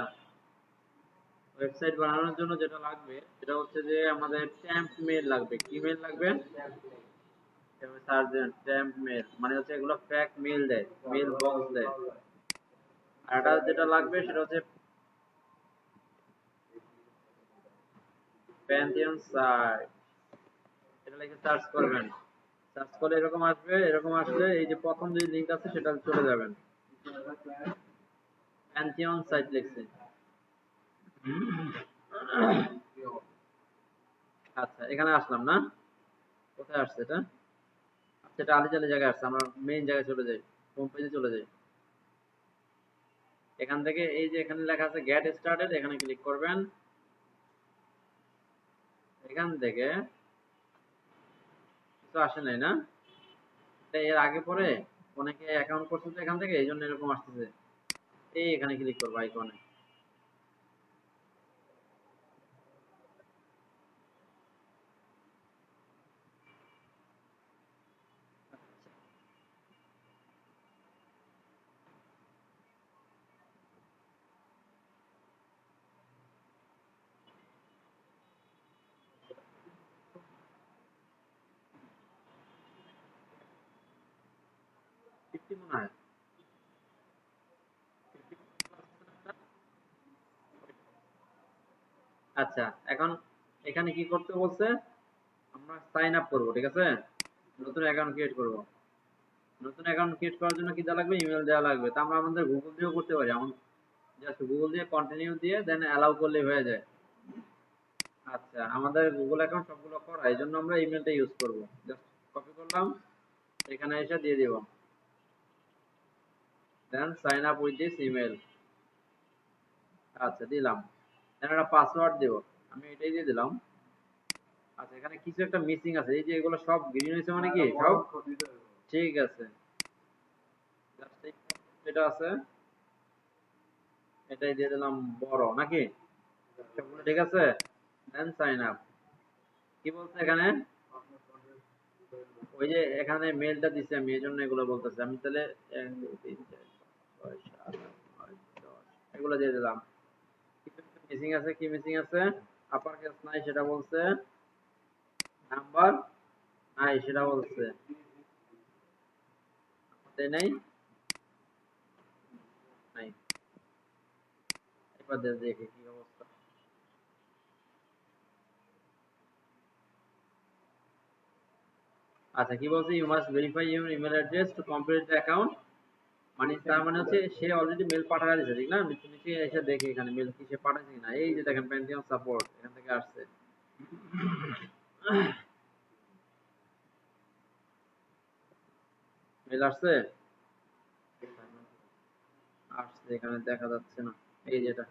আচ্ছা, ওয়েবসাইট বানানোর জন্য যেটা লাগবে সেটা হচ্ছে যে আমাদের ট্যাম্প মেল লাগবে। কি মেল লাগবে? সার্জেন্ট ট্যাম্প মেল মানে হচ্ছে এগুলো ফ্যাক মেল দেয়, মেল বক্স দেয়। আর এটা যেটা লাগবে সেটা হচ্ছে প্যান্থিয়ন সাইট। এটা লিখে সার্চ করবেন, সার্চ করলে এরকম আসবে। এরকম আসলে এই যে প্রথম যে লিংক আছে সেটা চলে যাবেন। প্যান্থিয়ন সাইট লিখছে। আচ্ছা, এখানে আসলাম না? কোথায় আসছে এটা? আচ্ছা, এটা আলিজালি জায়গায় আসছে। আমরা মেইন জায়গায় চলে যাই, হোম পেজে চলে যাই। এখান থেকে এই যে এখানে লেখা আছে গেট স্টার্টেড, এখানে ক্লিক করবেন। এখান থেকে কিছু আসে নাই না? এর আগে পরে অনেকে অ্যাকাউন্ট করছে তো এখান থেকে, এই জন্য এরকম আসতেছে। এই এখানে ক্লিক করবো আইকনে। মনে হয় আচ্ছা, এখন এখানে কি করতে বলছে? আমরা সাইন আপ করবো, ঠিক আছে? নতুন অ্যাকাউন্ট ক্রিয়েট করব। নতুন অ্যাকাউন্ট ক্রিয়েট করার জন্য কি দেওয়া লাগবে? ইমেল দেওয়া লাগবে। তা আমরা আমাদের গুগল দিয়েও করতে পারি। জাস্ট গুগল দিয়ে কন্টিনিউ দিয়ে দেন অ্যালাউ করলেই হয়ে যায়। আচ্ছা, আমাদের গুগল অ্যাকাউন্ট সবগুলো করা, এই জন্য আমরা ইমেলটা ইউজ করব। জাস্ট কপি করলাম, এখানে এসে দিয়ে দিব। Then sign up with this email. আচ্ছা, দিলাম। দেন একটা পাসওয়ার্ড দেব। আমি এটাই দিয়ে দিলাম। আচ্ছা, এখানে কিছু একটা মিসিং আছে। এই যে এগুলো সব গ্রিন হয়েছে মানে কি সব ঠিক আছে। জাস্ট এটা আছে, এটাই দিয়ে দিলাম বড় নাকি? সবগুলো ঠিক আছে। দেন সাইন আপ। কি বলছে এখানে? ওই যে এখানে মেলটা দিছি আমি, এই জন্য এগুলো বলতেছি। আমি তাহলে 1 2 3 4 5 6 7 8 9 10 এগুলো দিয়ে দিলাম। কিছু মিসিং আছে। কি মিসিং আছে? আপার কেস নাই সেটা বলছে, নাম্বার নাই সেটা বলছে। তাই নাই, নাই। এবার দেখি কি অবস্থা। আচ্ছা, কি বলছে? You must verify your email address to complete the account. মানে তার মানে হচ্ছে সে অলরেডি মেল পাঠায় দিয়েছে, ঠিক না? নিচে নিচে এসে দেখি এখানে মেল কি সে পাঠাইছে কিনা। এই যে দেখেন পেন্টিয়াম সাপোর্ট এখান থেকে আসছে। মেল আসছে, আসছে এখানে দেখা যাচ্ছে না। এই যেটা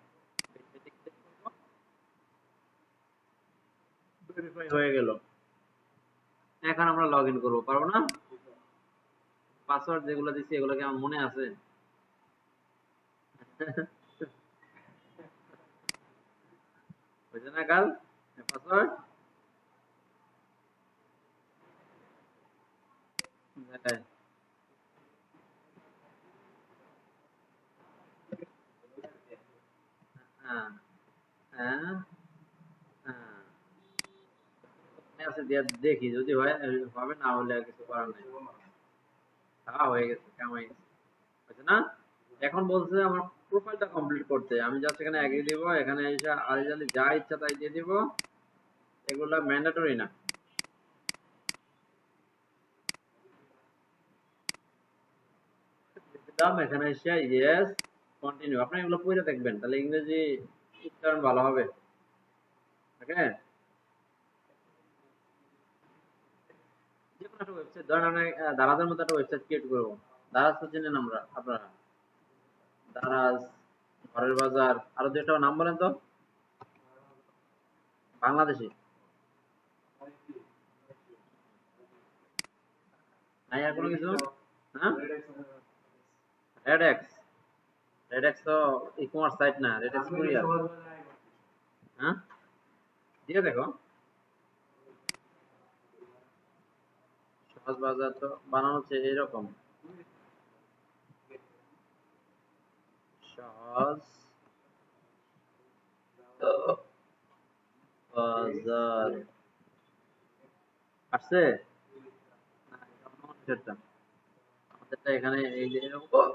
ভেরিফাই হয়ে গেল। এখন আমরা লগ ইন করবো, পারবো না? পাসওয়ার্ড যেগুলো দিচ্ছি এগুলো কি আমার মনে আছে? হয়েছে না কাল? পাসওয়ার্ড হ্যাঁ হ্যাঁ হ্যাঁ মনে আছে, দেখি যদি হয় হবে, না হলে আর কিছু করার নেই। হ্যাঁ, হয়ে গেছে, কামাই গেছে। হয়েছে না? এখন বলছে আমার প্রোফাইলটা কমপ্লিট করতে। আমি জাস্ট এখানে এগ্রি দিব, এখানে এসে আলিজালি যা ইচ্ছা তাই দিয়ে দিব। এগুলা ম্যান্ডেটরি না। দিলাম, এখানে এসে ইয়েস কন্টিনিউ। আপনি এগুলো পড়ে দেখবেন, তাহলে ইংরেজি উচ্চারণ ভালো হবে। ওকে, যে কোনো একটা ওয়েবসাইট ধরেন আমরা দারাজের মতো একটা ওয়েবসাইট ক্রিয়েট করবো। দারাজ তো চিনেন আমরা, আপনারা? দারাজ, ঘরের বাজার, আরো দুইটা নাম বলেন তো বাংলাদেশি। নাই আর কোনো কিছু? হ্যাঁ, রেডেক্স। রেডেক্স তো ই কমার্স সাইট না, রেডেক্স কুরিয়ার। হ্যাঁ, দিয়ে দেখো। সহজ বাজার তো বানানো হচ্ছে এরকম। সহজ বাজার আসছে না, এটা অন্য মানুষেরটা। আমাদেরটা এখানে এই যে এরকম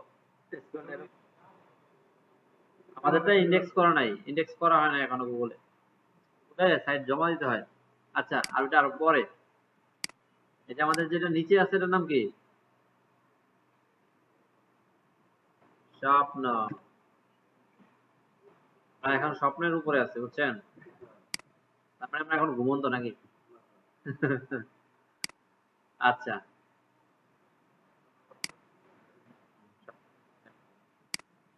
আমাদেরটা ইন্ডেক্স করা নাই, ইন্ডেক্স করা হয় না এখনো গুগলে, ওটা সাইট জমা দিতে হয়। আচ্ছা, আর ওটা আরো পরে। এটা আমাদের যেটা নিচে আছে এটার নাম কি? স্বপ্ন। আর এখন স্বপ্নের উপরে আছে, বুঝছেন? তারপরে আমরা এখন ঘুমন্ত নাকি? আচ্ছা,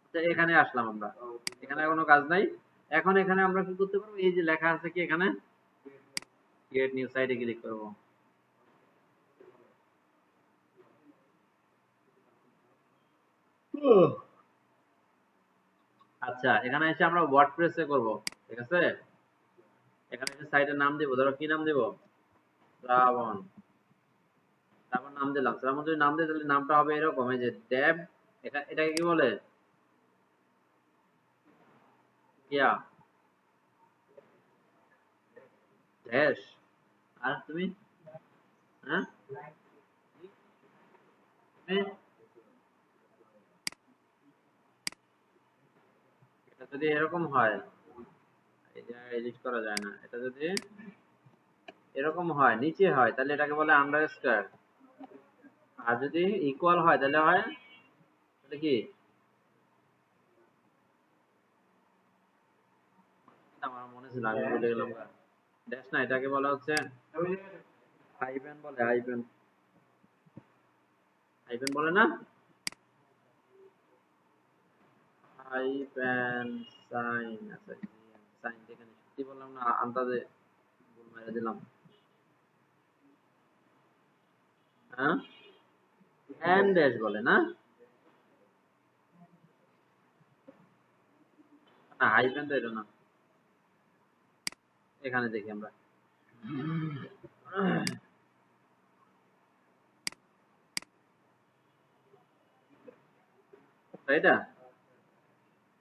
আচ্ছা, এখানে আসলাম আমরা। এখানে কোনো কাজ নাই। এখন এখানে আমরা কি করতে পারবো? এই যে লেখা আছে কি এখানে, ক্রিয়েট নিউ সাইটে ক্লিক করবো। আচ্ছা, এখানে এসে আমরা ওয়ার্ডপ্রেসে করব, ঠিক আছে? এখানে এসে সাইটের নাম দিব, ধরো কি নাম দিব? শ্রাবণ। শ্রাবণ নাম দিলাম। শ্রাবণ যদি নাম দিই তাহলে নামটা হবে এরকম, এই যে ট্যাব। এটাকে কি বলে? ইয়া, ড্যাশ। আর তুমি? হ্যাঁ, তুমি? এটা যদি এরকম হয়, এই যে এডিট করা যায় না, এটা যদি এরকম হয়, নিচে হয়, তাহলে এটাকে বলে আন্ডারস্কোর। আর যদি ইকুয়াল হয় তাহলে হয়, তাহলে কি? আমার মনে ছিল, আমি ভুলে গেলাম। ড্যাশ না, এটাকে বলা হচ্ছে হাইফেন বলে, হাইফেন। হাইফেন বলে না? Hyphen sign. আচ্ছা, সাইন যেখানে সত্যি বললাম না, আন্দাজে ভুল মেরে দিলাম। হ্যাঁ, এন ড্যাশ বলে না? না, হাইফেন তো এটা না। এখানে দেখি আমরা, এটা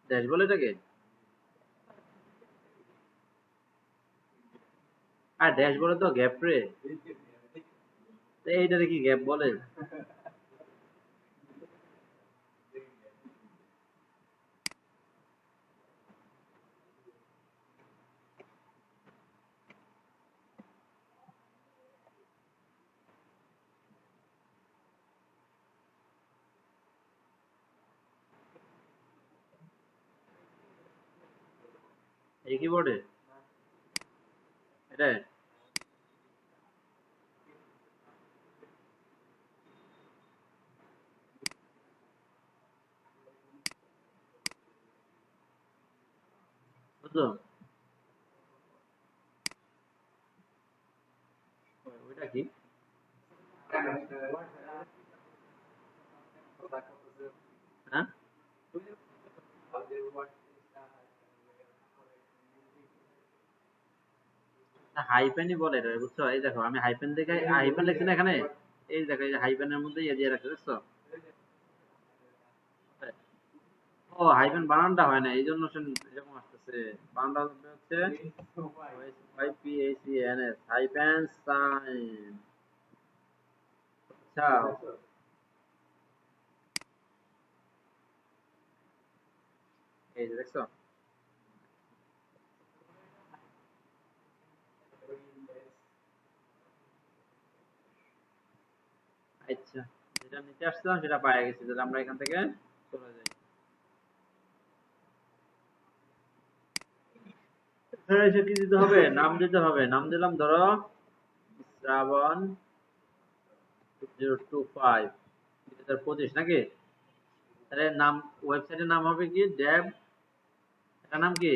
ড্যাশ বলে এটাকে। আর ড্যাশ বলে তো গ্যাপ রে, তো এইটারে কি গ্যাপ বলে? এই কিবোর্ডে এটা? বুঝছো? ওইটা কি? হ্যাঁ, হাইপেনই বলে এটা, বুঝছো? এই দেখো, আমি হাইপেন দেখে হাইপেন লিখছি না এখানে। এই দেখো, এই যে হাইপেনের মধ্যে ইয়ে দিয়ে রাখছে, বুঝছো? ও, হাইপেন বানানটা হয় না, এই জন্য এরকম আসতেছে। বানানটা হচ্ছে YPACNS, হাইপেন সাইন। আচ্ছা, এই যে দেখছো? আচ্ছা, যেটা নিতে আসছিলাম সেটা পাই গেছি, তাহলে আমরা এখান থেকে চলে যাই। এখানে এসে কি দিতে হবে? নাম দিতে হবে। নাম দিলাম ধরো শ্রাবণ 2025, 2025 নাকি? তাহলে নাম, ওয়েবসাইটের নাম হবে কি? ডেভ, এটার নাম কি?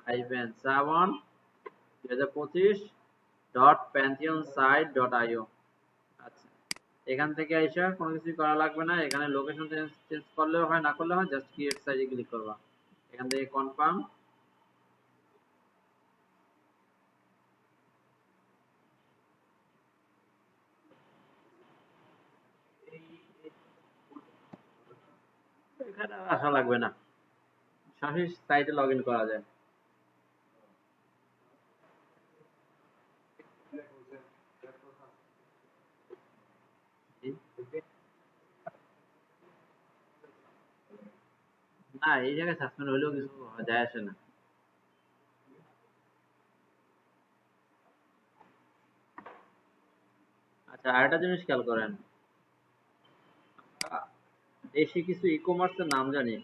হাইফেন শ্রাবণ 2025 ডট প্যান্থিয়ন সাইট ডট আইও। আচ্ছা, এখান থেকে আইসা কোনো কিছু করা লাগবে না। এখানে লোকেশন চেঞ্জ চেঞ্জ করলেও হয়, না করলেও হয়, জাস্ট ক্রিয়েট সাইজে ক্লিক করবা। এখান থেকে কনফার্ম। এখানে আসা লাগবে না, সরাসরি সাইটে লগ ইন করা যায়। না এই জায়গায় সাসপেন্ড হলেও কিছু যায় আসে না। আচ্ছা আরেকটা জিনিস খেয়াল করেন, দেশি কিছু ই কমার্সের নাম জানি।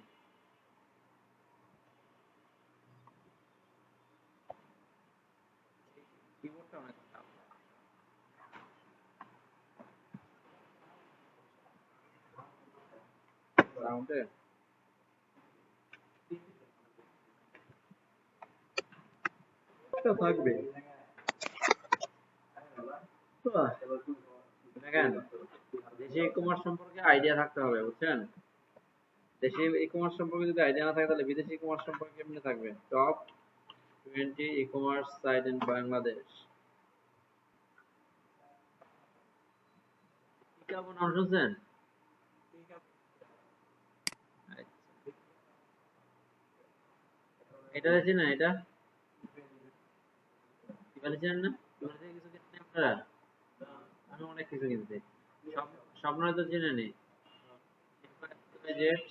কিবোর্ডটা অনেক সাউন্ডে থাকবে। দেখেন দেশি ই কমার্স সম্পর্কে আইডিয়া থাকতে হবে, বুঝছেন? দেশি ই কমার্স সম্পর্কে যদি আইডিয়া না থাকে তাহলে বিদেশি ই কমার্স সম্পর্কে কেমনে থাকবে? Top 20 e commerce site in Bangladesh. কেমন নাম শুনছেন? এটা দেখছি না, এটা এবারে চেনেন না? এবারে থেকে কিছু কিনেন আপনারা? আমি অনেক কিছু কিনছি। স্বপ্ন তো চিনে নি। Jet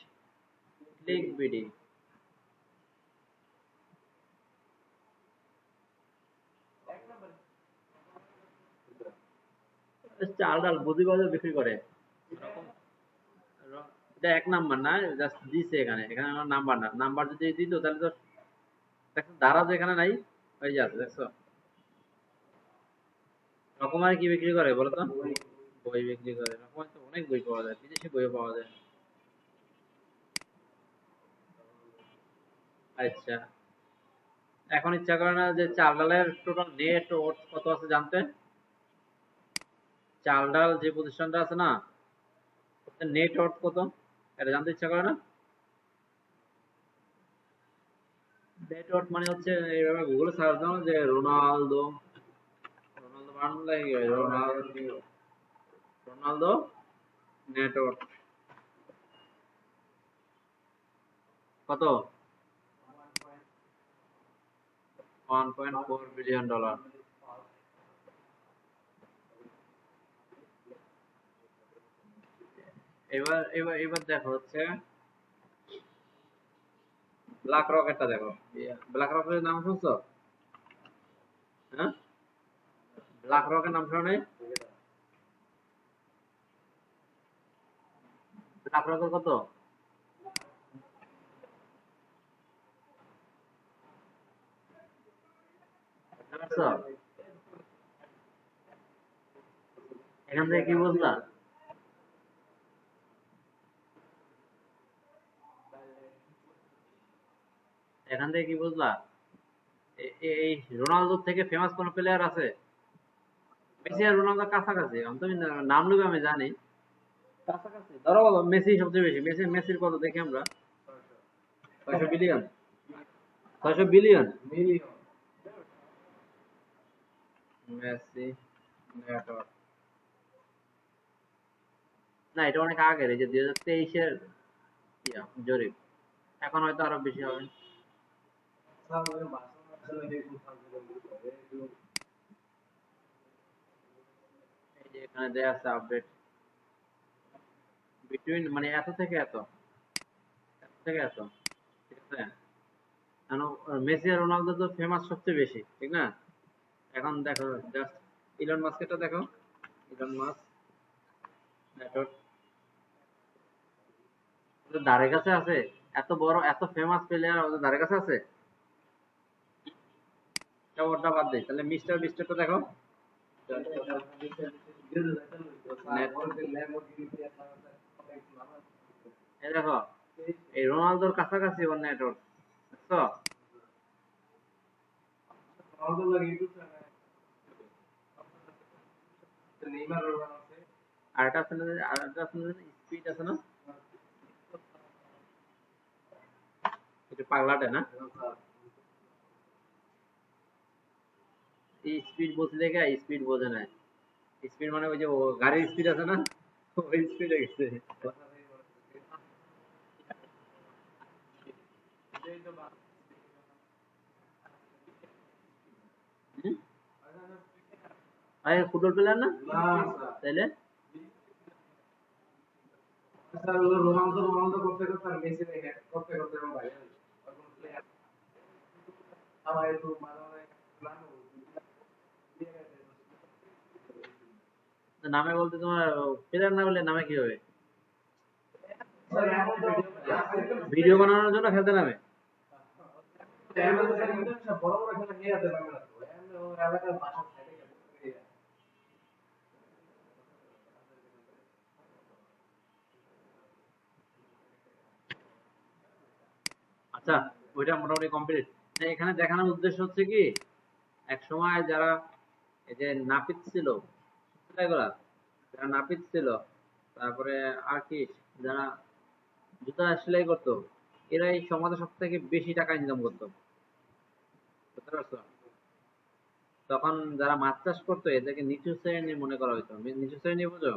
click BD. চাল ডাল বুঝি বাজার বিক্রি করে। এটা এক নাম্বার না, জাস্ট দিছে এখানে, এখানে আমার নাম্বার না, নাম্বার যদি দিত তাহলে তো দেখো ধারা তো এখানে নাই, ওই যে আছে দেখছো। রকমারি কি বিক্রি করে বলো তো? বই বিক্রি করে। রকমারি তো অনেক বই পাওয়া যায়, বিদেশি বইও পাওয়া যায়। আচ্ছা এখন ইচ্ছা করে না যে চাল ডালের টোটাল নেট কত আছে জানতে? চাল ডাল যে প্রতিষ্ঠানটা আছে না, নেট ওয়ার্থ কত এটা জানতে ইচ্ছা করে না? নেট ওয়ার্থ মানে হচ্ছে এইভাবে গুগলে সার্চ দাও যে রোনালদো, রোনালদো বাংলা কি হয়? রোনালদো, রোনালদো নেট ওয়ার্থ কত? 1.4 বিলিয়ন ডলার। এবার এবার এবার দেখো হচ্ছে ব্ল্যাক রকেটটা দেখো। ব্ল্যাক রকেটের নাম শুনছো? হ্যাঁ, ব্ল্যাক রকের নাম শুনো নাই? ব্ল্যাক রকের কত? বুঝতে পারছো? এখান থেকে কি বুঝলা? এখান থেকে কি বুঝলা? এই রোনালদোর থেকে ফেমাস কোন প্লেয়ার আছে? মেসি আর রোনালদো কাছাকাছি, আমি নাম নেবে আমি জানি, কাছাকাছি। ধরো মেসি সবচেয়ে বেশি, মেসির কত দেখি আমরা? 600 বিলিয়ন। 600 billion Messi network. না এটা অনেক আগের, এই যে 2023-এর জরিপ। এখন হয়তো আরো বেশি হবে। এই যে এখানে দেয়া আছে আপডেট, বিটুইন মানে এত থেকে এত, এত থেকে এত, ঠিক আছে? কেন মেসি আর রোনালদো তো ফেমাস সবচেয়ে বেশি, ঠিক না? এখন দেখো জাস্ট ইলন মাস্কেরটা দেখো, ইলন মাস্ক নেটওয়ার্ক ওদের ধারে কাছে আছে? এত বড় এত ফেমাস প্লেয়ার ওদের ধারে কাছে আছে? ওটা বাদ দেই, তাহলে মিস্টার বিস্টারটা দেখো। এই দেখো এই রোনালদোর কাছাকাছি ওর নেটওয়ার্ক, বুঝছো? আরেকটা আছে না, আরেকটা আছে না, স্পিড আছে না, এটা পাগলাটে না? এই স্পিড বলতে দেখে স্পিড বোঝে না। স্পিড মানে ওই যে গাড়ির স্পিড আছে না, ওই স্পিডে গেছে। হুম? আরে ফুটবল প্লেয়ার না? তাইলে স্যার রোনালদো রোনালদো করতে করতে আর মেসি করতে করতে ভাই আমার একটু মাঝে মাঝে প্ল্যান নামে বলতে তোমার প্লেয়ার না বললে নামে কি হবে? স্যার এখন তো ভিডিও বানানোর জন্য খেলতে নামে। বড় বড় খেলা নিয়ে যেতে পারবে না তো এলাকার বাসা সাইডে আচ্ছা, ওইটা মোটামুটি কমপ্লিট। এখানে দেখানোর উদ্দেশ্য হচ্ছে কি, এক সময় যারা এই যে নাপিত ছিল, এগুলা যারা নাপিত ছিল, তারপরে আর কি, যারা জুতা সেলাই করতো, এরা এই সমাজে সব থেকে বেশি টাকা ইনকাম করতো, বুঝতে পারছো? তখন যারা মাছ চাষ করতো এদেরকে নিচু শ্রেণী মনে করা হতো। নিচু শ্রেণী বুঝো?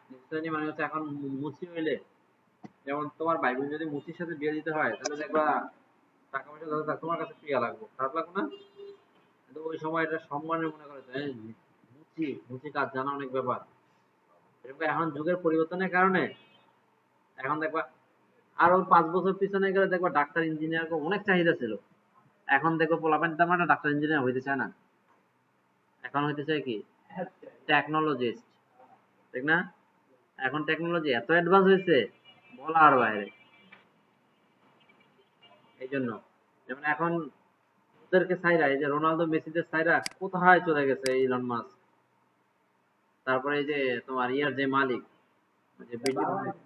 নিচু শ্রেণী মানে হচ্ছে এখন মুচি হইলে, যেমন তোমার ভাই বোন যদি মুচির সাথে বিয়ে দিতে হয় তাহলে দেখবা টাকা পয়সা ধরো তোমার কাছে প্রিয়া লাগবে, খারাপ লাগবে না? কিন্তু ওই সময় এটা সম্মানের মনে করে, মুচি মুচি কাজ জানা অনেক ব্যাপার। এরকম এখন যুগের পরিবর্তনের কারণে এখন দেখবা আরো 5 বছর পিছনে গেলে দেখবা ডাক্তার ইঞ্জিনিয়ার অনেক চাহিদা ছিল। এখন দেখো পোলাপান তেমন একটা ডাক্তার ইঞ্জিনিয়ার হইতে চায় না, এখন হইতে চায় কি, টেকনোলজিস্ট, ঠিক না? এখন টেকনোলজি এত অ্যাডভান্স হয়েছে বলার বাইরে। এই জন্য যেমন এখন ওদেরকে সাইরা, এই যে রোনালদো মেসিদের সাইরা কোথায় চলে গেছে ইলন মাস্ক, তারপরে এই যে তোমার ইয়ার যে মালিক, যে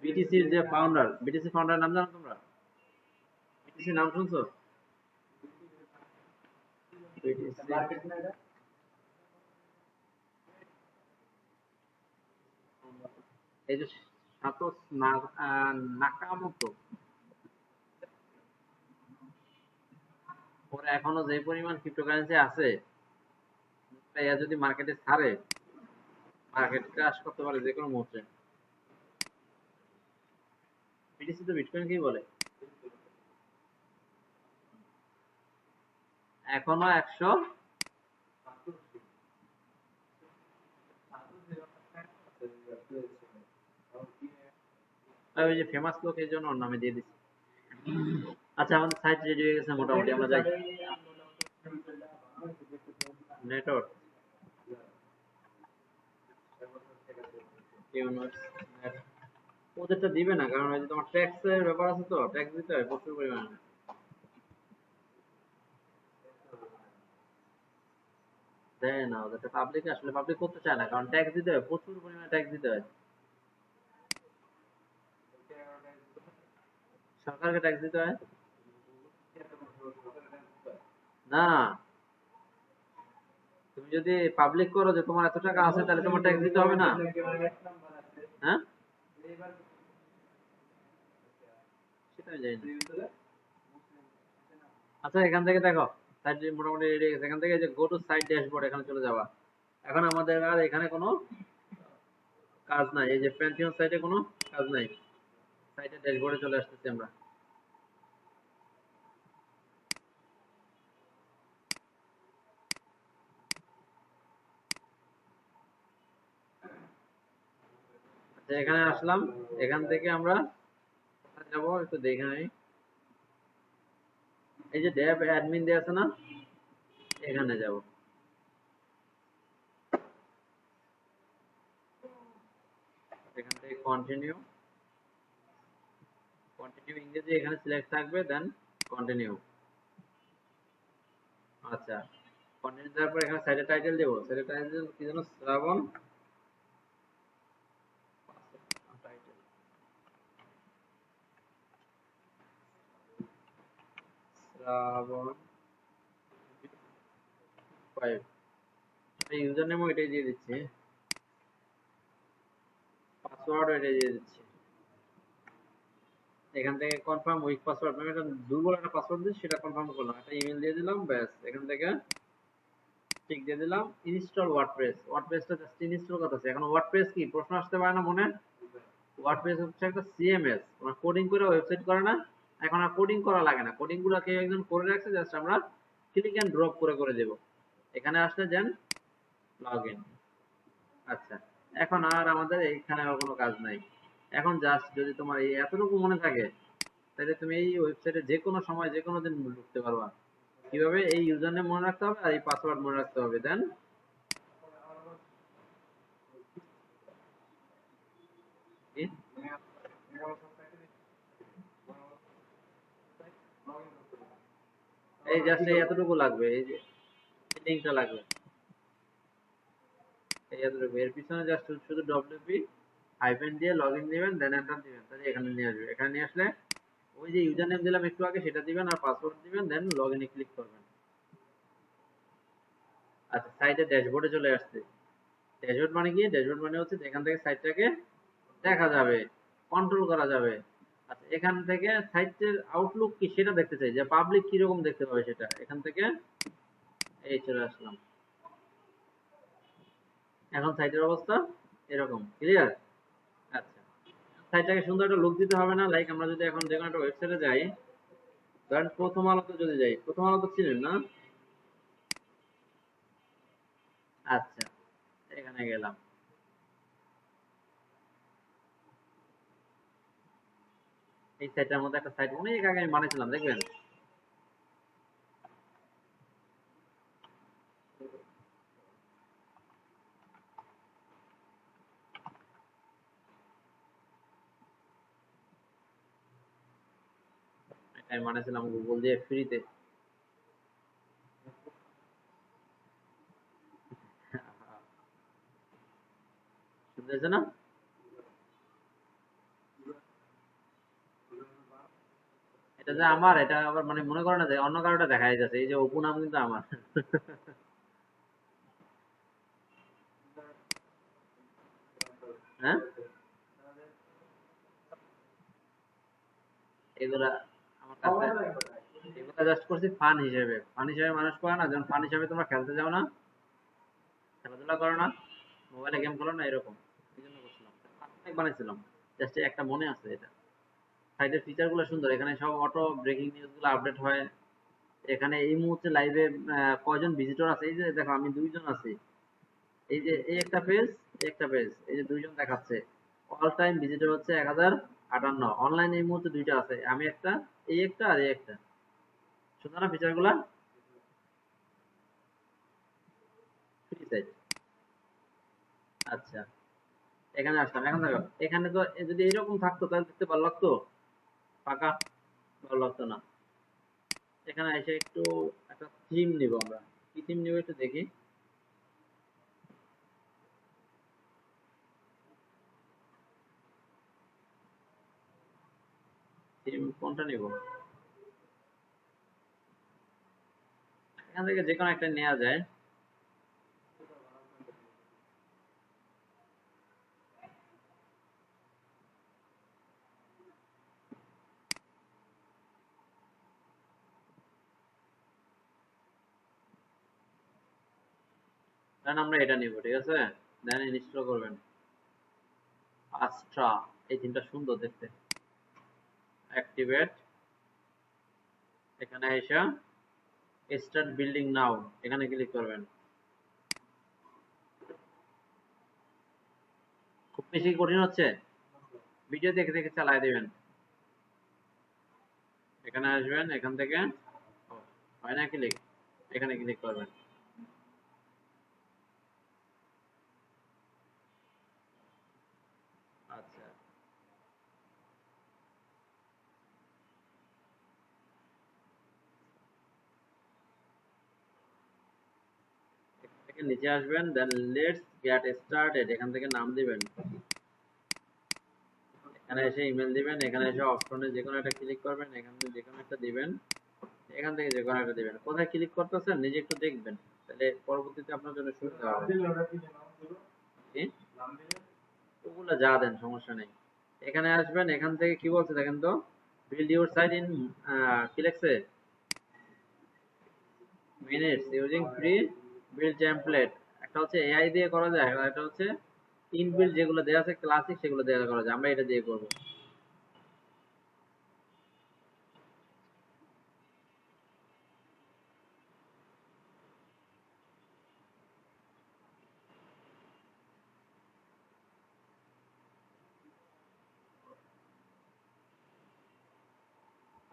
বিটিসির যে ফাউন্ডার, বিটিসি ফাউন্ডার নাম জানো তোমরা? বিটিসি নাম শুনছো? মার্কেট না এই যে সাতোস নাকামোতো, ওর এখনো যে পরিমাণ ক্রিপ্টোকারেন্সি আছে, এরা যদি মার্কেটে ছাড়ে, মার্কেট ক্রাশ করতে পারে যে কোনো মুহূর্তে। বিটিসি তো বিটকয়েনকেই বলে। এখনো 100, ওই যে ফেমাস লোক এই জন্য ওর নামে দিয়ে দিচ্ছি। আচ্ছা, আমাদের সাইট রেডি হয়ে গেছে মোটামুটি, আমরা যাই। নেটওয়ার্ক ওদেরটা দিবে না, কারণ ওই যে তোমার ট্যাক্স এর ব্যাপার আছে, তো ট্যাক্স দিতে হয় প্রচুর পরিমাণে। দেয় না ওদেরটা, পাবলিক আসলে পাবলিক করতে চায় না, কারণ ট্যাক্স দিতে হয়, প্রচুর পরিমাণে ট্যাক্স দিতে হয়। সরকারকে ট্যাক্স দিতে হয় না। তুমি যদি পাবলিক করো যে তোমার এত টাকা আছে, তাহলে তোমার ট্যাক্স দিতে হবে না? হ্যাঁ, সেটা আমি জানি না। আচ্ছা, এখান থেকে দেখো সাইট মোটামুটি রেডি হয়ে গেছে। এখান থেকে যে গো টু সাইট ড্যাশবোর্ড, এখানে চলে যাবা। এখন আমাদের আর এখানে কোনো কাজ নাই, এই যে প্যান্থিয়ন সাইটে কোনো কাজ নাই। সাইটে ড্যাশবোর্ডে চলে আসতেছি আমরা। আচ্ছা, এখানে আসলাম। এখান থেকে আমরা কোথায় যাবো একটু দেখে নেই। এই যে ড্যাব অ্যাডমিন দিয়ে আছে না, এখানে যাব। এখান থেকে কন্টিনিউ, কন্টিনিউ ইংরেজি এখানে সিলেক্ট থাকবে, দেন কন্টিনিউ। আচ্ছা, কন্টিনিউ দেওয়ার পর এখানে সাইডে টাইটেল দেবো। সাইডে টাইটেল কি যেন, শ্রাবণ টাইটেল, শ্রাবণ 5। ইউজার নেমও এটাই দিয়ে দিচ্ছি, পাসওয়ার্ড এটাই দিয়ে দিচ্ছি। এখান থেকে কনফার্ম উইক পাসওয়ার্ড, আমি একটা দুর্বল একটা পাসওয়ার্ড দিচ্ছি, সেটা কনফার্ম করলাম, একটা ইমেল দিয়ে দিলাম, ব্যাস। এখান থেকে ঠিক দিয়ে দিলাম। ইনস্টল ওয়ার্ডপ্রেস, ওয়ার্ডপ্রেসটা জাস্ট ইনস্টল করতে আছে। এখন ওয়ার্ডপ্রেস কি প্রশ্ন আসতে পারে না মনে? ওয়ার্ডপ্রেস হচ্ছে একটা সিএমএস, তোমরা কোডিং করে ওয়েবসাইট করে না, এখন আর কোডিং করা লাগে না। কোডিং গুলো কেউ একজন করে রাখছে, জাস্ট আমরা ক্লিক এন্ড ড্রপ করে করে দেব। এখানে আসলে দেন লগইন। আচ্ছা, এখন আর আমাদের এখানে আর কোনো কাজ নাই। এখন জাস্ট যদি তোমার এই এতটুকু মনে থাকে, তাহলে তুমি এই ওয়েবসাইটে যে কোনো সময় যে কোনো দিন ঢুকতে পারবা। কিভাবে? এই ইউজার নেম মনে রাখতে হবে আর এই পাসওয়ার্ড মনে রাখতে হবে, দেন এই জাস্ট এই এতটুকু লাগবে, এই যে লিঙ্কটা লাগবে, এই এতটুকু। এর পিছনে জাস্ট শুধু ডব্লিউপি হাইফেন দিয়ে লগ ইন দিবেন, দেন এন্টার দিবেন, তাহলে এখানে নিয়ে আসবে। এখানে নিয়ে আসলে ওই যে ইউজার নেম দিলাম একটু আগে সেটা দিবেন আর পাসওয়ার্ড দিবেন, দেন লগ ইনে ক্লিক করবেন। আচ্ছা, সাইটে ড্যাশবোর্ডে চলে আসছে। ড্যাশবোর্ড মানে কি? ড্যাশবোর্ড মানে হচ্ছে এখান থেকে সাইটটাকে দেখা যাবে, কন্ট্রোল করা যাবে। আচ্ছা, এখান থেকে সাইটের আউটলুক কি সেটা দেখতে চাই, যে পাবলিক কিরকম দেখতে পাবে সেটা। এখান থেকে এই চলে আসলাম। এখন সাইটের অবস্থা এরকম, ক্লিয়ার? আচ্ছা, সাইটটাকে সুন্দর একটা লুক দিতে হবে না? লাইক আমরা যদি এখন যে কোনো একটা ওয়েবসাইটে যাই, ধরেন প্রথম আলোতে যদি যাই, প্রথম আলো তো চিনেন না? আচ্ছা, এখানে গেলাম। এই সাইটটার মধ্যে একটা সাইট অনেক আগে আমি বানিয়েছিলাম, দেখবেন। এটা আমি বানিয়েছিলাম গুগল দিয়ে ফ্রিতে। শুনতেছে না? এটা যে আমার, এটা আবার মানে মনে করে না যে অন্য কারোটা দেখা যাচ্ছে। এই যে অপু নাম কিন্তু আমার। হ্যাঁ, এগুলা আমার কাছে, এগুলা জাস্ট করছি ফান হিসেবে। ফান হিসেবে মানুষ করে না, যেমন ফান হিসেবে তোমরা খেলতে যাও না, খেলাধুলা করো না, মোবাইলে গেম খেলো না, এরকম। এই জন্য করছিলাম, অনেক বানিয়েছিলাম। জাস্ট একটা মনে আছে এটা। সাইটের ফিচার গুলো সুন্দর, এখানে সব অটো ব্রেকিং নিউজ গুলো আপডেট হয়। এখানে এই মুহূর্তে লাইভে কয়জন ভিজিটর আছে, এই যে দেখো আমি 2 জন আছি। এই যে এই একটা পেজ, এই একটা পেজ, এই যে 2 জন দেখাচ্ছে। অল টাইম ভিজিটর হচ্ছে 1058। অনলাইন এই মুহূর্তে 2টা আছে, আমি একটা, এই একটা আর এই একটা। সুন্দর না ফিচার গুলা? Free site. আচ্ছা, এখানে আসলাম। এখন দেখো এখানে তো যদি এরকম থাকতো তাহলে দেখতে ভালো লাগতো, ফাঁকা ভালো লাগতো না। এখানে এসে একটু একটা থিম নিব আমরা। কি থিম নিব একটু দেখি। থিম কোনটা নিব? এখান থেকে যে কোনো একটা নেওয়া যায়। দেন আমরা এটা নিব, ঠিক আছে? দেন ইনস্টল করবেন। আস্ট্রা, এই থিমটা সুন্দর দেখতে। অ্যাক্টিভেট, এখানে এসে স্টার্ট বিল্ডিং নাও, এখানে ক্লিক করবেন। খুব বেশি কঠিন হচ্ছে? ভিডিও দেখে দেখে চালায় দিবেন। এখানে আসবেন, এখান থেকে হয় না ক্লিক, এখানে ক্লিক করবেন। আচ্ছা, এখান থেকে নিচে আসবেন, দেন লেটস গেট স্টার্টেড, এখান থেকে নাম দিবেন। এখানে এসে ইমেল দিবেন, এখানে এসে অপশনে যে কোনো একটা ক্লিক করবেন, এখান থেকে যে কোনো একটা দিবেন, এখান থেকে যে কোনো একটা দিবেন। কোথায় ক্লিক করতেছেন নিজে একটু দেখবেন, তাহলে পরবর্তীতে আপনার জন্য সুবিধা হবে। কি? ওগুলো যা দেন সমস্যা নেই। এখানে আসবেন, এখান থেকে কি বলছে দেখেন তো, বিল্ড ইউর সাইট ইন কি লেখছে, minutes using free build template. একটা হচ্ছে এআই দিয়ে করা যায়, আর একটা হচ্ছে ইনবিল্ড যেগুলো দেওয়া আছে ক্লাসিক, সেগুলো দিয়ে করা যায়। আমরা এটা দিয়ে করব।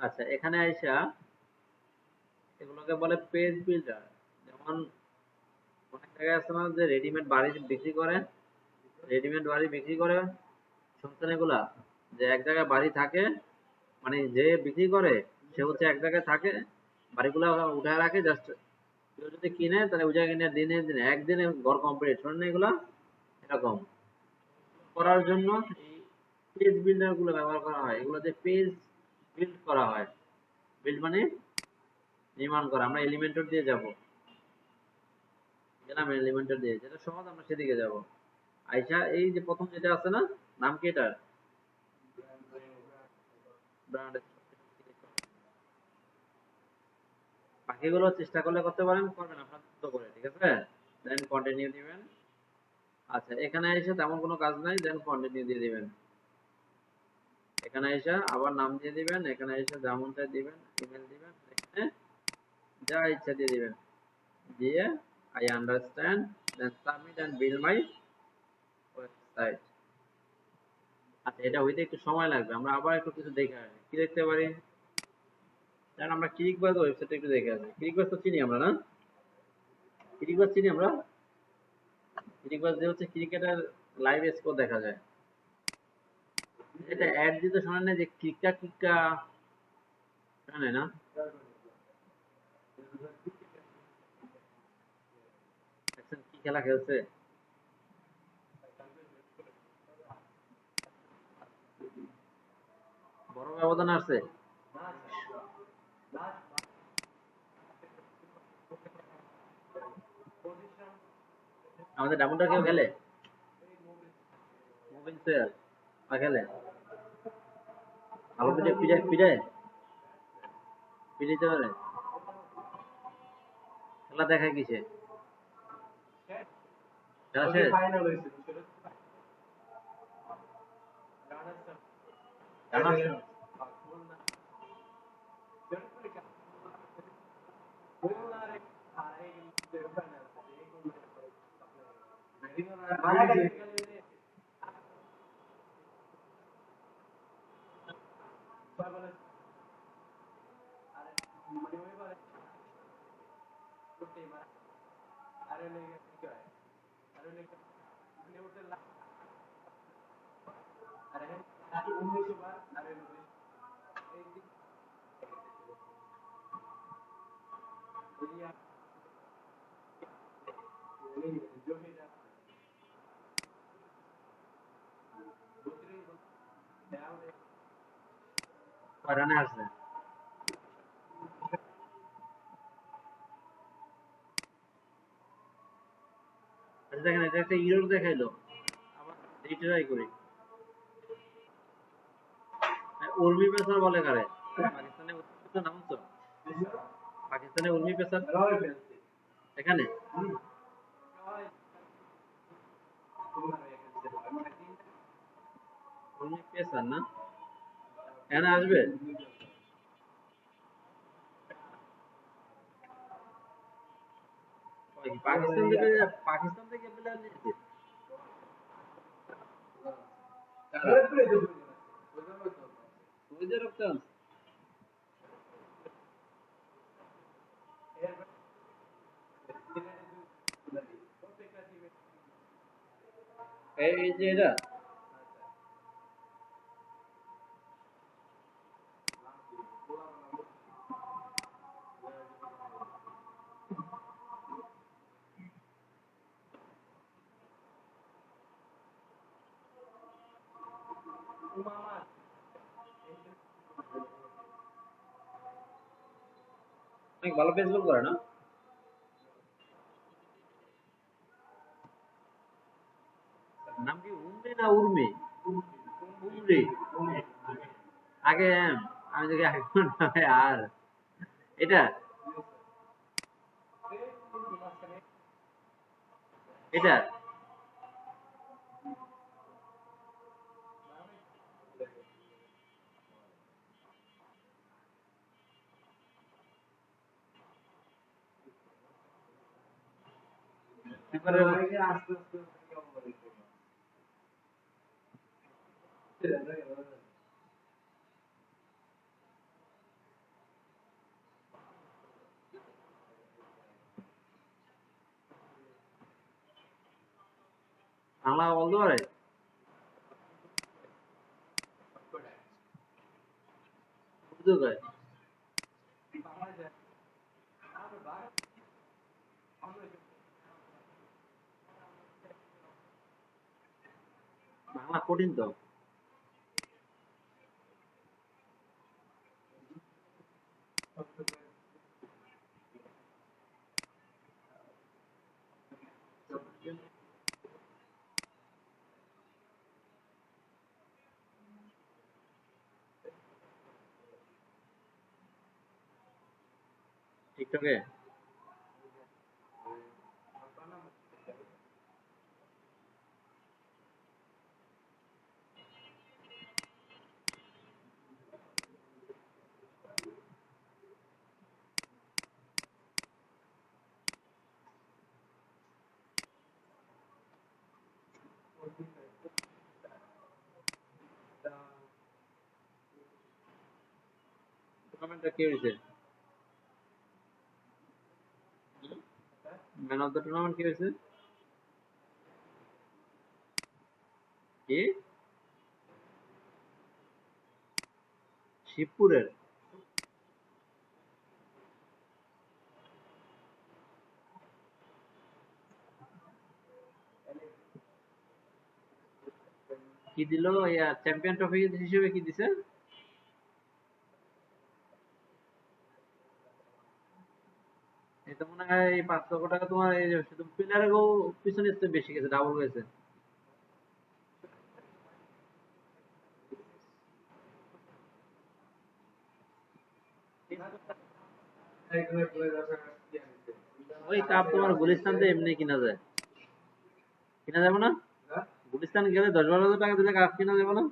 আচ্ছা, এখানে আইসা এগুলোকে বলে পেজ বিল্ডার। যেমন অনেক জায়গায় আছে না যে রেডিমেড বাড়ি বিক্রি করে, রেডিমেড বাড়ি বিক্রি করে, শুনছেন এগুলা? যে এক জায়গায় বাড়ি থাকে, মানে যে বিক্রি করে সে হচ্ছে এক জায়গায় থাকে, বাড়িগুলো উঠায় রাখে, জাস্ট কেউ যদি কিনে তাহলে ওই জায়গায় নিয়ে দিনে দিনে একদিনে ঘর কমপ্লিট। শোনেন না এগুলা? এরকম করার জন্য এই পেজ বিল্ডার গুলো ব্যবহার করা হয়। এগুলোতে পেজ বিল্ড করা হয়। বিল্ড মানে নির্মাণ করা। আমরা এলিমেন্টর দিয়ে যাব, গেলাম এলিমেন্টর দিয়ে, যেটা সহজ আমরা সেদিকে যাব। আইসা এই যে প্রথম যেটা আছে না, নাম কি এটার? ব্র্যান্ড। বাকিগুলো চেষ্টা করলে করতে পারেন, করবেন আপনার মতো করে, ঠিক আছে? দেন কন্টিনিউ দিবেন। আচ্ছা, এখানে এসে তেমন কোনো কাজ নাই, দেন কন্টিনিউ দিয়ে দিবেন। এখানে এসে আবার নাম দিয়ে দিবেন, এখানে এসে যেমনটা দিবেন, ইমেল দিবেন, এখানে যা ইচ্ছা দিয়ে দিবেন, দিয়ে I understand, then submit and bill my website. আচ্ছা, এটা হইতে একটু সময় লাগবে, আমরা আবার একটু কিছু দেখে আসি। কি দেখতে পারি? কারণ আমরা ক্লিকবাজ ওয়েবসাইটে একটু দেখে আসি। ক্লিকবাজ তো চিনি আমরা, না? ক্লিকবাজ চিনি আমরা। ক্লিকবাজ দিয়ে হচ্ছে ক্রিকেটের লাইভ স্কোর দেখা যায়। এটা অ্যাড দিতে শোনেন না যে ক্লিকা ক্লিকা, জানে না? দেখছেন কি খেলা খেলছে? বড় ব্যবধান আছে। আমাদের ডাবলটা কেউ খেলে? মুভিং সেল আর খেলে ভালো পিঠে পিঠে পিঠে পিঠে পারে। খেলা দেখায় কিসে? খেলা শেষ? ফাইনাল হয়েছিল জানা? কয় রানে আসছে? আচ্ছা, দেখেন এটা একটা ইরর দেখাইলো। আবার রিট্রাই করি। উর্মি পেসার বলে কারে? পাকিস্তানে উর্মি পেসার নাম তো? পাকিস্তানে উর্মি পেসার এখানে উর্মি পেসার না, এখানে আসবে। পাকিস্তান থেকে প্লেয়ার নিয়েছে। সৌদি আরব চান্স। এই যে এটা অনেক ভালো পেস বল করে না? নাম কি উমরি না উর্মি? উমরি। আগে এম, আমি দেখি এখন আর এটা এটা এবারে আস্তে আস্তে বাংলা বলতে পারে? উর্দু কয়? বাংলা কঠিন তো। টিকটকে? টুর্নামেন্টটা কে হয়েছে? ম্যান অফ দ্য টুর্নামেন্ট কে হয়েছে? কি? শিবপুরের? কি দিল? চ্যাম্পিয়ন ট্রফি হিসেবে কি দিছে? এটা মনে হয় এই 5 লক্ষ টাকা তোমার এই যে শুধু প্লেয়ারের পিছনে বেশি গেছে, ডাবল গেছে। ওই কাপ তোমার গুলিস্তান থেকে এমনি কিনা যায়। কিনা যাবে না? গুলিস্তান গেলে 10-12 হাজার টাকা দিলে কাপ কিনা যাবে না?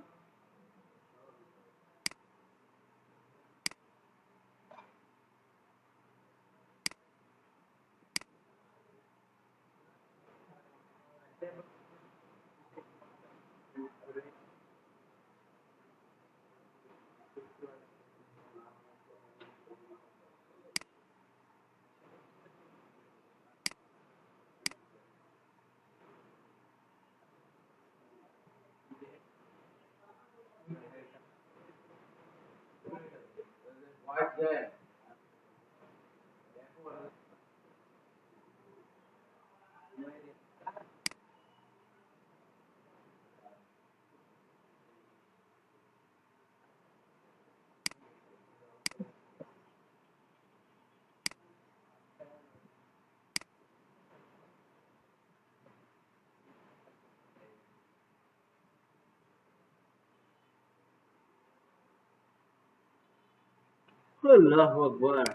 আল্লাহু আকবার।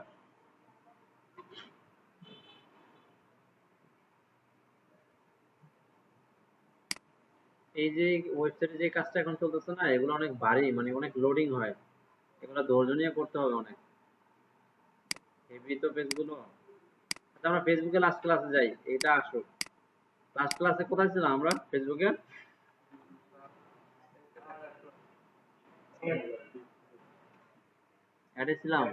এই যে ওয়েবসাইটে যে কাজটা এখন চলতেছে না, এগুলো অনেক ভারী, মানে অনেক লোডিং হয়। এগুলো ধৈর্য নিয়ে করতে হবে অনেক। হেভি তো পেজগুলো। আচ্ছা, আমরা ফেসবুকে লাস্ট ক্লাসে যাই, এটা আসুক। লাস্ট ক্লাসে কোথায় ছিলাম আমরা ফেসবুকে? অ্যাডে ছিলাম।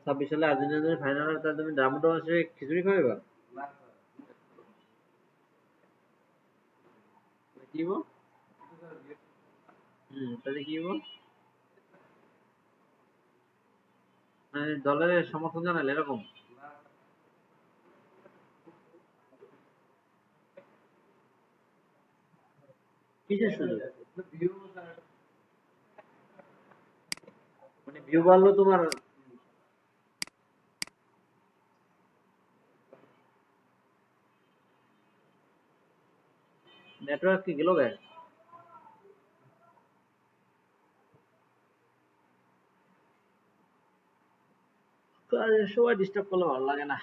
ছাব্বিশ সালে আর্জেন্টিনার ফাইনাল, তাহলে তুমি ডামুডো এসে খিচুড়ি খাওয়াইবা? কি হবো? তাহলে কি হবো? মানে দলের সমর্থন জানালে এরকম? কিসের সুযোগ? মানে ভিউ বাড়লো তোমার? নেটওয়ার্ক কি গেল গে? কাজের সময় ডিস্টার্ব করলে ভালো লাগে না।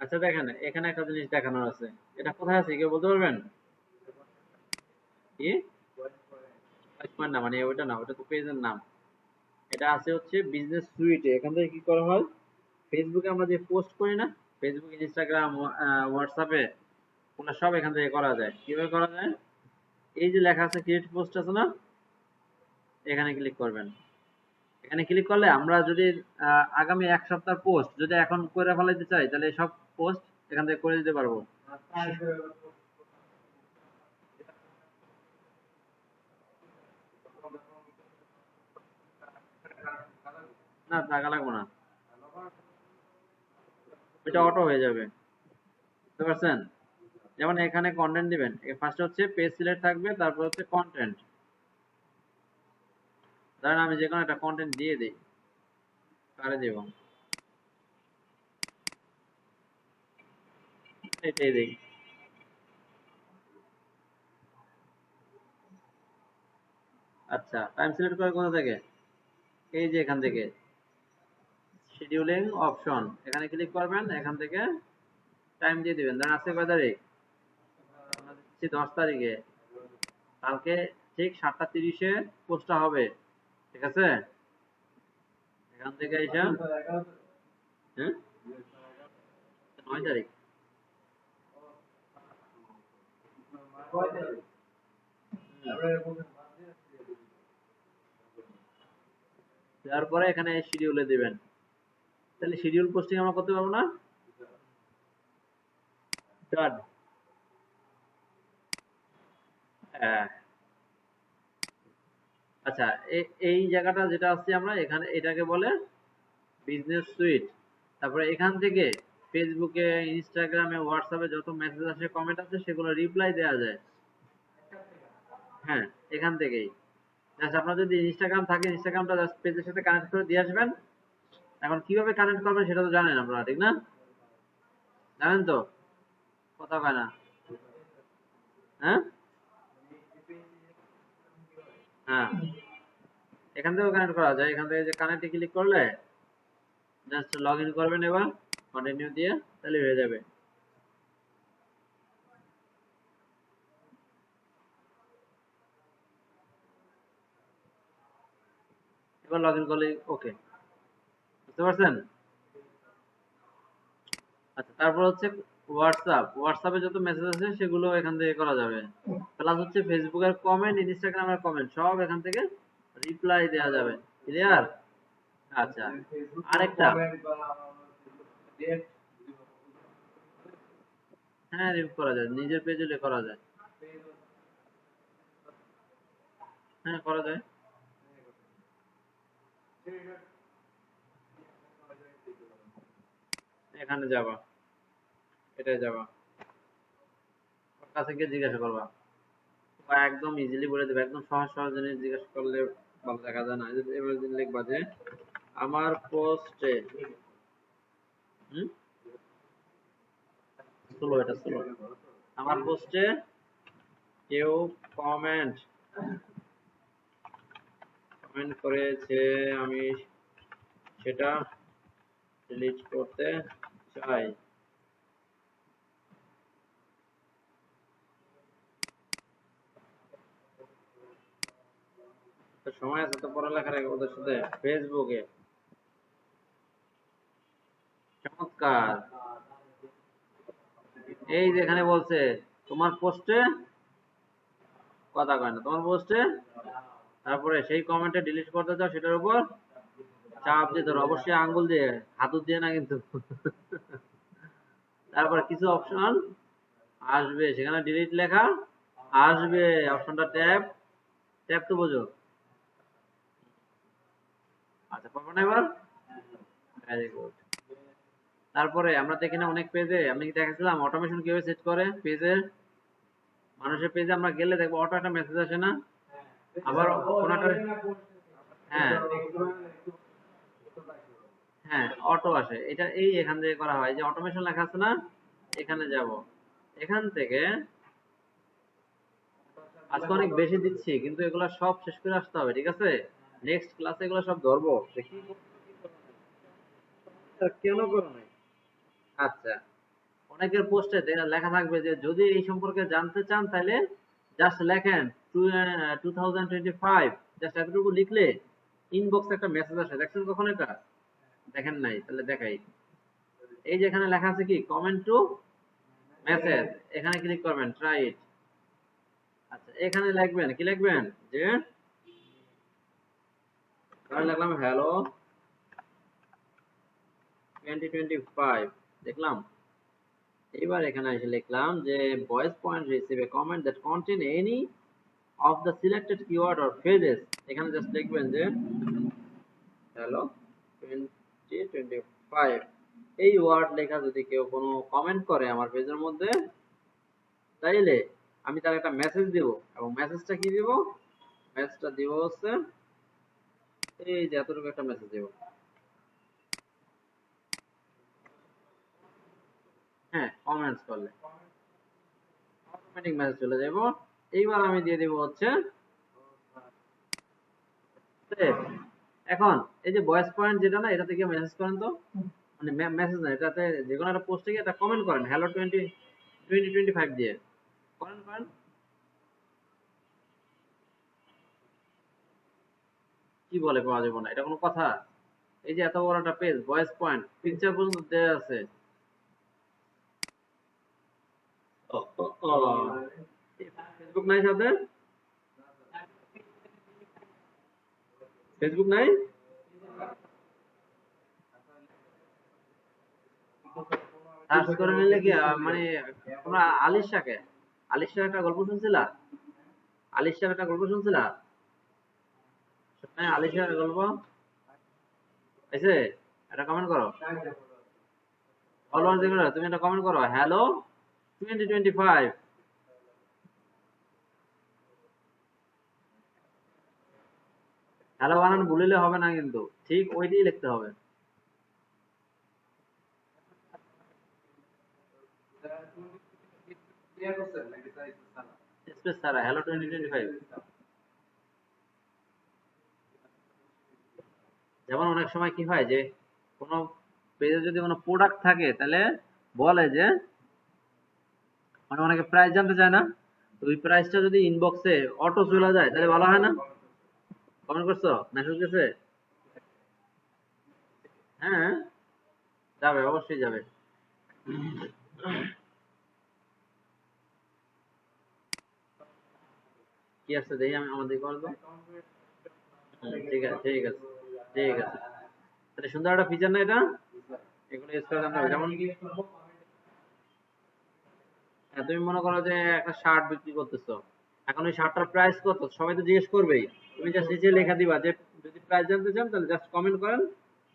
আচ্ছা দেখেন এখানে একটা জিনিস দেখানোর আছে, এটা কোথায় আছে কেউ বলতে পারবেন? কি পয়েন্ট না, মানে ওইটা না, ওটা তো পেজের নাম। এটা আছে হচ্ছে বিজনেস সুইটে। এখান থেকে কি করা হয়, ফেসবুকে আমরা যে পোস্ট করি না, ফেসবুক, ইনস্টাগ্রাম, হোয়াটসঅ্যাপে, ওগুলো সব এখান থেকে করা যায়। কিভাবে করা যায়, এই যে লেখা আছে ক্রিয়েট পোস্ট আছে না, এখানে ক্লিক করবেন। এখানে ক্লিক করলে আমরা যদি আগামী এক সপ্তাহ পোস্ট যদি এখন করে ফেলাইতে চাই, তাহলে সব পোস্ট এখান থেকে করে দিতে পারবো। না টাকা লাগবে না, এটা অটো হয়ে যাবে, বুঝতে পারছেন? যেমন এখানে কন্টেন্ট দিবেন, ফার্স্ট হচ্ছে পেজ সিলেক্ট থাকবে, তারপর হচ্ছে কন্টেন্ট। ধরেন আমি যে কোনো একটা কন্টেন্ট দিয়ে দিই, কারে দেব, এটাই দিই। আচ্ছা টাইম সিলেক্ট করে কোথা থেকে, এই যে এখান থেকে শিডিউলিং অপশন, এখানে ক্লিক করবেন, এখান থেকে টাইম দিয়ে দিবেন। ধরেন আজকে কয় তারিখ, আমরা দিচ্ছি 10 তারিখে, কালকে ঠিক 7টা 30-এ পোস্টটা হবে, ঠিক আছে? এখান থেকে আইসা, হ্যাঁ 9 তারিখ, দেওয়ার পরে এখানে শিডিউলে দিবেন। তাহলে শিডিউল পোস্টিং আমরা করতে পারবো না, ডান। আচ্ছা এই জায়গাটা যেটা আছে আমরা এখানে, এটাকে বলে বিজনেস সুইট। তারপরে এখান থেকে ফেসবুকে, ইনস্টাগ্রামে, হোয়াটসঅ্যাপে যত মেসেজ আসে, কমেন্ট আছে, সেগুলো রিপ্লাই দেওয়া যায়। হ্যাঁ এখান থেকেই। জাস্ট আপনার যদি ইনস্টাগ্রাম থাকে, ইনস্টাগ্রামটা জাস্ট পেজের সাথে কানেক্ট করে দিয়ে আসবেন। এখন কিভাবে কানেক্ট করবেন সেটা তো জানেন আপনারা, ঠিক না? জানেন তো, কথা কয় না, হ্যাঁ হ্যাঁ এখান থেকেও কানেক্ট করা যায়। এখান থেকে যে কানেক্টে ক্লিক করলে জাস্ট লগ ইন করবেন, এবার কন্টিনিউ দিয়ে, তাহলে হয়ে যাবে। এবার লগ ইন করলে ওকে, বুঝতে পারছেন? আচ্ছা তারপর হচ্ছে হোয়াটসঅ্যাপে যত মেসেজ আছে সেগুলো এখান থেকে করা যাবে। প্লাস হচ্ছে ফেসবুকের কমেন্ট, ইনস্টাগ্রামের কমেন্ট, সব এখান থেকে রিপ্লাই দেওয়া যাবে। ক্লিয়ার? আচ্ছা আরেকটা, হ্যাঁ রিপ করা যায়, নিজের পেজে করা যায়, হ্যাঁ করা যায়। এখানে যাবা, এটাই যাবা, ওর কাছে গিয়ে জিজ্ঞাসা করবা, ও একদম ইজিলি বলে দেবে। একদম সহজ সহজ জিনিস জিজ্ঞাসা করলে ভালো দেখা যায় না। এবার লিখবা যে আমার পোস্টে, হুম স্লো, এটা স্লো, আমার পোস্টে কেউ কমেন্ট কমেন্ট করেছে, আমি সেটা ডিলিট করতে চাই। তো সময় আছে তো পড়ালেখার, ওদের সাথে ফেসবুকে। চমৎকার, এই যে এখানে বলছে তোমার পোস্টে, কথা কয় না, তোমার পোস্টে, তারপরে সেই কমেন্টে ডিলিট করতে চাও, সেটার উপর চাপ দিয়ে ধরো, অবশ্যই আঙ্গুল দিয়ে, হাতুড় দিয়ে না কিন্তু। তারপর কিছু অপশন আসবে, সেখানে ডিলিট লেখা আসবে, অপশনটা ট্যাপ, ট্যাপ তো বোঝো। আচ্ছা পারবো না এবার, ভেরি গুড। তারপরে আমরা দেখি না অনেক পেজে, আমি কি দেখাছিলাম অটোমেশন কিভাবে সেট করে পেজের, মানুষের পেজে আমরা গেলে দেখবো অটো একটা মেসেজ আসে না, আবার কোনটা, হ্যাঁ হ্যাঁ অটো আসে, এটা এই এখান থেকে করা হয়, যে অটোমেশন লেখা আছে না, এখানে যাব, এখান থেকে। আজকে অনেক বেশি দিচ্ছি, কিন্তু এগুলা সব শেষ করে আসতে হবে, ঠিক আছে? নেক্সট ক্লাসে এগুলো সব ধরবো যে কি কেন করো নাই। আচ্ছা অনেকের পোস্টে লেখা থাকবে যে যদি এই সম্পর্কে জানতে চান তাহলে জাস্ট লেখেন 2025, জাস্ট এতটুকু লিখলে ইনবক্সে একটা মেসেজ আসে। দেখছেন কখন এটা? দেখেন নাই? তাহলে দেখাই। এই যে এখানে লেখা আছে কি কমেন্ট টু মেসেজ, এখানে ক্লিক করবেন, ট্রাই ইট। আচ্ছা এখানে লিখবেন, কি লিখবেন যে আমি লিখলাম হ্যালো 2025 দেখলাম। এবার এখানে এসে লিখলাম যে voice point receive a comment that contain any of the selected keyword or phrases. এখানে জাস্ট লিখবেন যে হ্যালো 2025, এই ওয়ার্ড লেখা যদি কেউ কোনো কমেন্ট করে আমার পেজের মধ্যে, তাইলে আমি তার একটা মেসেজ দিব। এবং মেসেজটা কি দিব? মেসেজটা দিব হচ্ছে এই যে এতটুকু একটা মেসেজ দিব। হ্যাঁ, কমেন্টস করলে অটোমেটিক মেসেজ চলে যাব। এইবার আমি দিয়ে দিব হচ্ছে save। এখন এই যে ভয়েস পয়েন্ট যেটা না, এটা থেকে মেসেজ করেন তো, মানে মেসেজ না, এটাতে যে কোনো একটা পোস্টে গিয়ে এটা কমেন্ট করেন হ্যালো 2025 দিয়ে করেন করেন। কি বলে পাওয়া যাবে না? এটা কোনো কথা? এই যে এত বড় একটা পেজ, ভয়েস পয়েন্ট, পিকচার পর্যন্ত দেওয়া আছে। ফেসবুক নাই সাথে? ফেসবুক নাই? সার্চ করে নিলে কি মানে তোমরা আলিশাকে, আলিশার একটা গল্প শুনছিলা? আলিশার একটা গল্প শুনছিলা? হ্যাঁ, আলিশার গল্প আছে? এটা কমেন্ট করো। অলওয়াজ যেগুলো তুমি একটা কমেন্ট করো হ্যালো 2025। হ্যালো বানান ভুলিলে হবে না কিন্তু, ঠিক ওইটাই লিখতে হবে। ক্লিয়ার করছেন নাকি স্যার একটু সালা? স্পেস ছাড়া হ্যালো 2025। যেমন অনেক সময় কি হয় যে কোনো পেজে যদি কোনো প্রোডাক্ট থাকে তাহলে বলে যে মানে অনেকে প্রাইস জানতে চায় না, তো ওই প্রাইসটা যদি ইনবক্সে অটো চলে যায় তাহলে ভালো হয় না? কমেন্ট করছো? মেসেজ গেছে? হ্যাঁ, যাবে, অবশ্যই যাবে। কি আসছে দেখি আমি আমাদের কল তো। ঠিক আছে ঠিক আছে ঠিক আছে। তাহলে সুন্দর একটা ফিচার না এটা? এগুলো ইউজ করে জানতে হবে। যেমন তুমি মনে করো যে একটা শার্ট বিক্রি করতেছো, এখন ওই শার্টটার প্রাইস কত সবাই তো জিজ্ঞেস করবেই। তুমি জাস্ট নিচে লেখা দিবা যে যদি প্রাইস জানতে চান তাহলে জাস্ট কমেন্ট করেন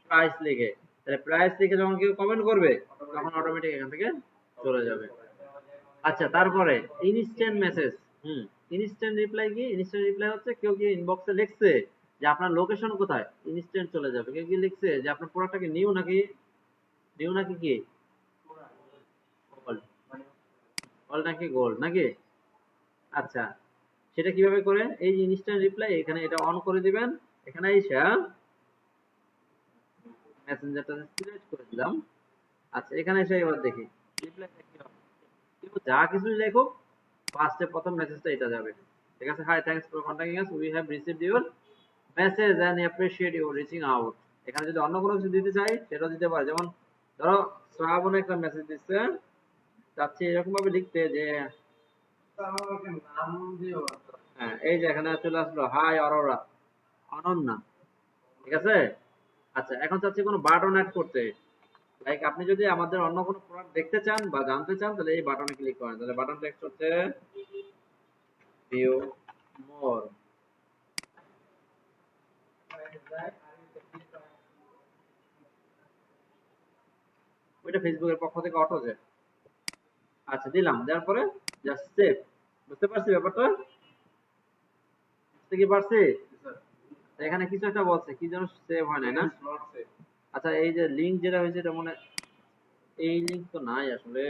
প্রাইস লিখে। তাহলে প্রাইস লিখে যখন কেউ কমেন্ট করবে তখন অটোমেটিক এখান থেকে চলে যাবে। আচ্ছা তারপরে ইনস্ট্যান্ট মেসেজ। হুম, ইনস্ট্যান্ট রিপ্লাই কি? ইনস্ট্যান্ট রিপ্লাই হচ্ছে কেউ কি ইনবক্সে লিখছে যে আপনার লোকেশন কোথায়, ইনস্ট্যান্ট চলে যাবে। কেউ কি লিখছে যে আপনার প্রোডাক্টটা কি নিউ নাকি, নিউ নাকি কি গোল্ড, গোল্ড নাকি গোল্ড নাকি? আচ্ছা সেটা কিভাবে করে? এই যে ইনস্ট্যান্ট রিপ্লাই, এখানে এটা অন করে দিবেন। এখানে এসে মেসেঞ্জারটা সিলেক্ট করে দিলাম। আচ্ছা এখানে এসে এবার দেখি রিপ্লাইটা কি হবে। কেউ যা কিছু লেখুক ফার্স্টে প্রথম মেসেজটা এটা যাবে। ঠিক আছে, hi thanks for contacting us, we have received your message and appreciate you reaching out. এখানে যদি অন্য কোনো কিছু দিতে চাই সেটাও দিতে পারে। যেমন ধরো শ্রাবণ একটা মেসেজ দিচ্ছে, চাচ্ছি এরকম ভাবে লিখতে যে আমাকে নাম দিও। হ্যাঁ এই যে এখানে চলে আসলো হাই অরোরা অনন্যা। ঠিক আছে। আচ্ছা এখন চাচ্ছি কোনো বাটন অ্যাড করতে। লাইক আপনি যদি আমাদের অন্য কোনো প্রোডাক্ট দেখতে চান বা জানতে চান তাহলে এই বাটনে ক্লিক করেন। তাহলে বাটন টেক্সট হচ্ছে ভিউ মোর। ওইটা ফেসবুকের পক্ষ থেকে অটো যায়। আচ্ছা দিলাম, দেওয়ার পরে জাস্ট সেভ। বুঝতে পারছি ব্যাপারটা? বুঝতে কি পারছি? তো এখানে কিছু একটা বলছে কি যেন সেভ হয় নাই না? আচ্ছা এই যে লিংক যেটা হয়েছে এটা মনে, এই লিংক তো নাই আসলে।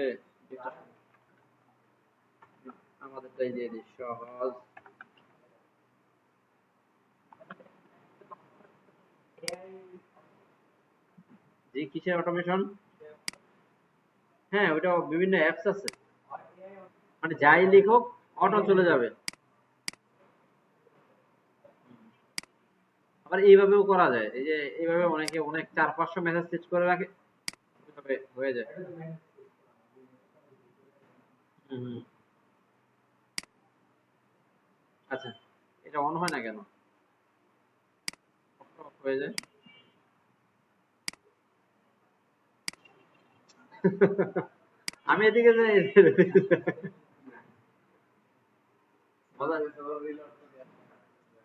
আমাদেরটাই দিয়ে দিই সহজ। জি কিসের অটোমেশন? হ্যাঁ, ওটা বিভিন্ন অ্যাপস আছে, মানে যাই লিখুক অটো চলে যাবে। আবার এইভাবেও করা যায়, এই যে এইভাবে অনেকে অনেক 400-500 মেসেজ সেট করে রাখে, এভাবে হয়ে যায়। হুম হুম। আচ্ছা, এটা অন হয় না কেন? Off হয়ে যায়। আমি এদিকে যে মজার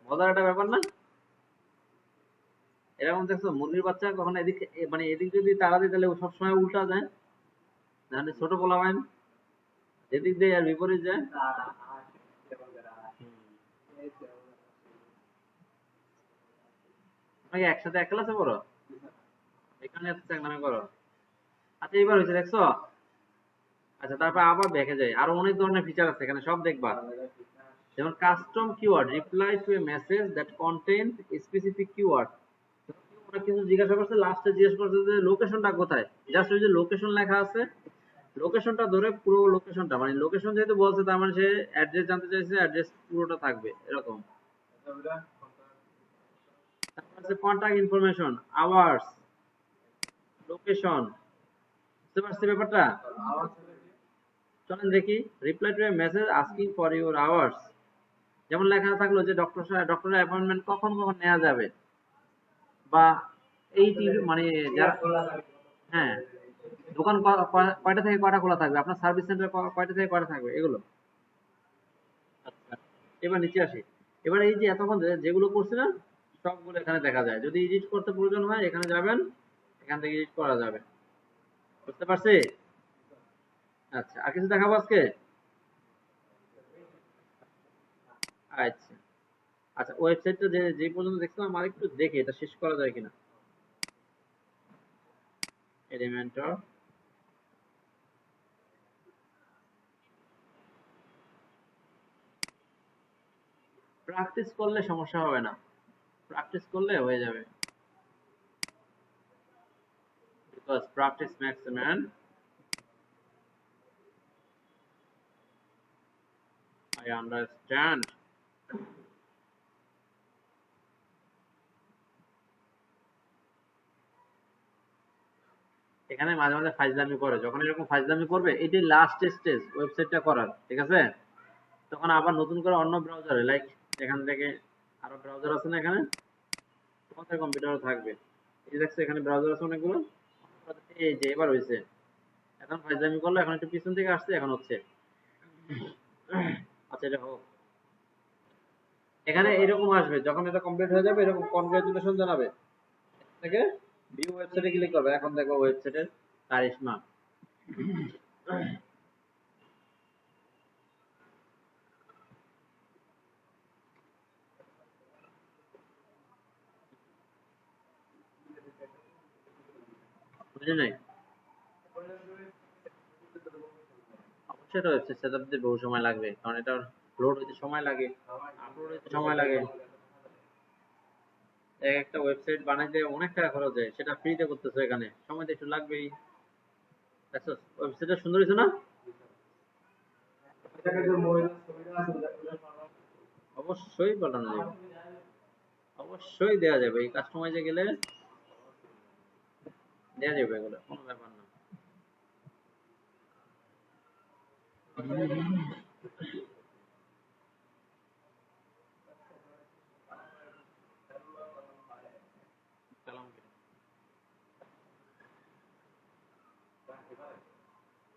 মজার একটা ব্যাপার না? এরকম দেখছো মুরগির বাচ্চা কখন এদিক মানে এদিক যদি তাড়া দিই তাহলে ও সবসময় উল্টা যায়, মানে ছোট পোলাপাইন যেদিক দিয়ে আর বিপরীত যায়। হুম। তোমরা কি একসাথে এক ক্লাসে পড়ো? এখানে এত নামে করো? আচ্ছা, এবার হয়েছে দেখছো? আচ্ছা, তারপর আবার দেখে যায় আরো অনেক ধরনের ফিচার আছে এখানে, সব দেখবা। যেমন custom keyword, reply to A message that content specific keyword. ওরা কিছু জিজ্ঞাসা করছে, লাস্টে জিজ্ঞেস করছে যে লোকেশনটা কোথায়, জাস্ট ওই যে লোকেশন লেখা আছে, লোকেশনটা ধরে পুরো লোকেশনটা, মানে লোকেশন যেহেতু বলছে তার মানে সে অ্যাড্রেস জানতে চাইছে, অ্যাড্রেস পুরোটা থাকবে এরকম। তারপর আছে কন্টাক্ট ইনফরমেশন, আওয়ার্স, লোকেশন। বুঝতে পারছি ব্যাপারটা? চলেন দেখি। Reply to A message asking for your hours, যেমন লেখা থাকলো যে ডক্টরের অ্যাপয়েন্টমেন্ট কখন কখন নেওয়া যাবে, বা এই টিভি মানে যারা, হ্যাঁ, দোকান কয়টা থেকে কয়টা খোলা থাকবে, আপনার সার্ভিস সেন্টার কয়টা থেকে কয়টা থাকবে, এগুলো। আচ্ছা, এবার নিচে আসি। এবার এই যে এতক্ষণ যেগুলো করছিলাম সবগুলো এখানে দেখা যায়, যদি এডিট করতে প্রয়োজন হয় এখানে যাবেন, এখান থেকে এডিট করা যাবে। বুঝতে পারছি? আচ্ছা, আর কিছু দেখাবো আজকে? আচ্ছা আচ্ছা, ওয়েবসাইটটা যে যে পর্যন্ত দেখছিলাম আর একটু দেখে এটা শেষ করা যায় কিনা। এলিমেন্টর, প্র্যাকটিস করলে সমস্যা হবে না, প্র্যাকটিস করলে হয়ে যাবে, because practice makes a man. I understand. এখানে মাঝে মাঝে ফাইজলামি করে, যখন এরকম ফাইজলামি করবে এটি লাস্ট স্টেজ ওয়েবসাইটটা করার, ঠিক আছে? তখন আবার নতুন করে অন্য ব্রাউজারে, লাইক এখান থেকে আরো ব্রাউজার আছে না এখানে, তোমাদের কম্পিউটারে থাকবে, এই দেখছো এখানে ব্রাউজার আছে অনেকগুলো। এই যে এবার হয়েছে, এখন ফাইজলামি করলো, এখন একটু পিছন থেকে আসছে, এখন হচ্ছে। আচ্ছা, এটা হোক। এখানে এরকম আসবে, যখন এটা কমপ্লিট হয়ে যাবে এরকম কনগ্রাচুলেশন জানাবে থেকে, ভিউ ওয়েবসাইটে ক্লিক করবে, এখন দেখো ওয়েবসাইটের কারিশমা। বুঝলি নাই? অবশ্যই এটা ওয়েবসাইট সেটআপ দিতে বহু সময় লাগবে, কারণ এটা লোড হইতে সময় লাগে, আপলোড হইতে সময় লাগে। একটা ওয়েবসাইট বানাইতে অনেক টাকা খরচ হয়, সেটা ফ্রিতে করতেছো, এখানে সময় তো একটু লাগবেই। দেখছো ওয়েবসাইটটা সুন্দর হয়েছে না? অবশ্যই পাঠানো যাবে, অবশ্যই দেওয়া যাবে, এই কাস্টমাইজে গেলে দেওয়া যাবে, এগুলো কোনো ব্যাপার না।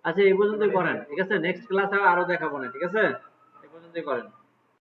আচ্ছা, এই পর্যন্তই করেন, ঠিক আছে? নেক্সট ক্লাসে আরো দেখাবো না, ঠিক আছে? এই পর্যন্তই করেন।